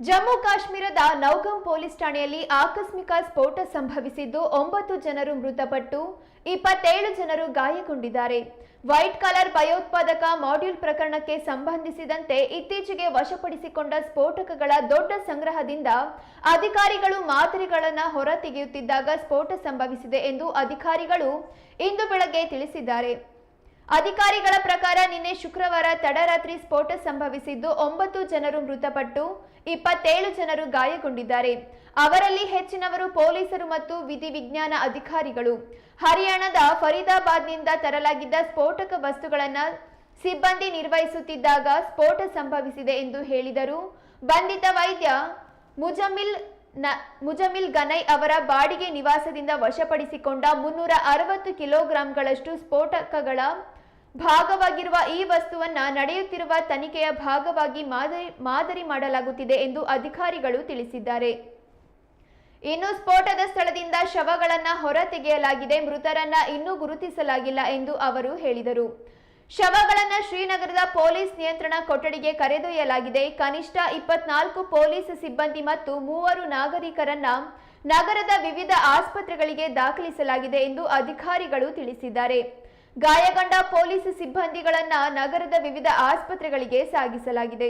ಜಮ್ಮು ಕಾಶ್ಮೀರದ ನೌಗಂ ಪೊಲೀಸ್ ಠಾಣೆಯಲ್ಲಿ ಆಕಸ್ಮಿಕ ಸ್ಫೋಟ ಸಂಭವಿಸಿದ್ದು 9 ಜನರು ಮೃತಪಟ್ಟು 27 ಜನರು ಗಾಯಗೊಂಡಿದ್ದಾರೆ. ವೈಟ್ ಕಾಲರ್ ಭಯೋತ್ಪಾದಕ ಮಾಡ್ಯೂಲ್ ಪ್ರಕರಣಕ್ಕೆ ಸಂಬಂಧಿಸಿದಂತೆ ಇತ್ತೀಚೆಗೆ ವಶಪಡಿಸಿಕೊಂಡ ಸ್ಫೋಟಕಗಳ ದೊಡ್ಡ ಸಂಗ್ರಹದಿಂದ ಅಧಿಕಾರಿಗಳು ಮಾದರಿಗಳನ್ನು ಹೊರತೆಗೆಯುತ್ತಿದ್ದಾಗ ಸ್ಫೋಟ ಸಂಭವಿಸಿದೆ ಎಂದು ಅಧಿಕಾರಿಗಳು ಇಂದು ಬೆಳಗ್ಗೆ ತಿಳಿಸಿದ್ದಾರೆ. ಅಧಿಕಾರಿಗಳ ಪ್ರಕಾರ ನಿನ್ನೆ ಶುಕ್ರವಾರ ತಡರಾತ್ರಿ ಸ್ಫೋಟ ಸಂಭವಿಸಿದ್ದು 9 ಜನರು ಮೃತಪಟ್ಟು 27 ಜನರು ಗಾಯಗೊಂಡಿದ್ದಾರೆ. ಅವರಲ್ಲಿ ಹೆಚ್ಚಿನವರು ಪೊಲೀಸರು ಮತ್ತು ವಿಧಿವಿಜ್ಞಾನ ಅಧಿಕಾರಿಗಳು. ಹರಿಯಾಣದ ಫರೀದಾಬಾದ್ನಿಂದ ತರಲಾಗಿದ್ದ ಸ್ಫೋಟಕ ವಸ್ತುಗಳನ್ನು ಸಿಬ್ಬಂದಿ ನಿರ್ವಹಿಸುತ್ತಿದ್ದಾಗ ಸ್ಫೋಟ ಸಂಭವಿಸಿದೆ ಎಂದು ಹೇಳಿದರು. ಬಂಧಿತ ವೈದ್ಯ ಮುಜಮಿಲ್ ಗನೈ ಅವರ ಬಾಡಿಗೆ ನಿವಾಸದಿಂದ ವಶಪಡಿಸಿಕೊಂಡ 360 ಕಿಲೋಗ್ರಾಂಗಳಷ್ಟು ಸ್ಫೋಟಕಗಳ ಭಾಗವಾಗಿರುವ ಈ ವಸ್ತುವನ್ನು ನಡೆಯುತ್ತಿರುವ ತನಿಖೆಯ ಭಾಗವಾಗಿ ಮಾದರಿ ಮಾಡಲಾಗುತ್ತಿದೆ ಎಂದು ಅಧಿಕಾರಿಗಳು ತಿಳಿಸಿದ್ದಾರೆ. ಇನ್ನು ಸ್ಫೋಟದ ಸ್ಥಳದಿಂದ ಶವಗಳನ್ನು ಹೊರತೆಗೆಯಲಾಗಿದೆ. ಮೃತರನ್ನ ಇನ್ನೂ ಗುರುತಿಸಲಾಗಿಲ್ಲ ಎಂದು ಅವರು ಹೇಳಿದರು. ಶವಗಳನ್ನು ಶ್ರೀನಗರದ ಪೊಲೀಸ್ ನಿಯಂತ್ರಣ ಕೊಠಡಿಗೆ ಕರೆದೊಯ್ಯಲಾಗಿದೆ. ಕನಿಷ್ಠ 24 ಪೊಲೀಸ್ ಸಿಬ್ಬಂದಿ ಮತ್ತು 3 ನಾಗರಿಕರನ್ನ ನಗರದ ವಿವಿಧ ಆಸ್ಪತ್ರೆಗಳಿಗೆ ದಾಖಲಿಸಲಾಗಿದೆ ಎಂದು ಅಧಿಕಾರಿಗಳು ತಿಳಿಸಿದ್ದಾರೆ. ಗಾಯಗೊಂಡ ಪೊಲೀಸ್ ಸಿಬ್ಬಂದಿಗಳನ್ನ ನಗರದ ವಿವಿಧ ಆಸ್ಪತ್ರೆಗಳಿಗೆ ಸಾಗಿಸಲಾಗಿದೆ.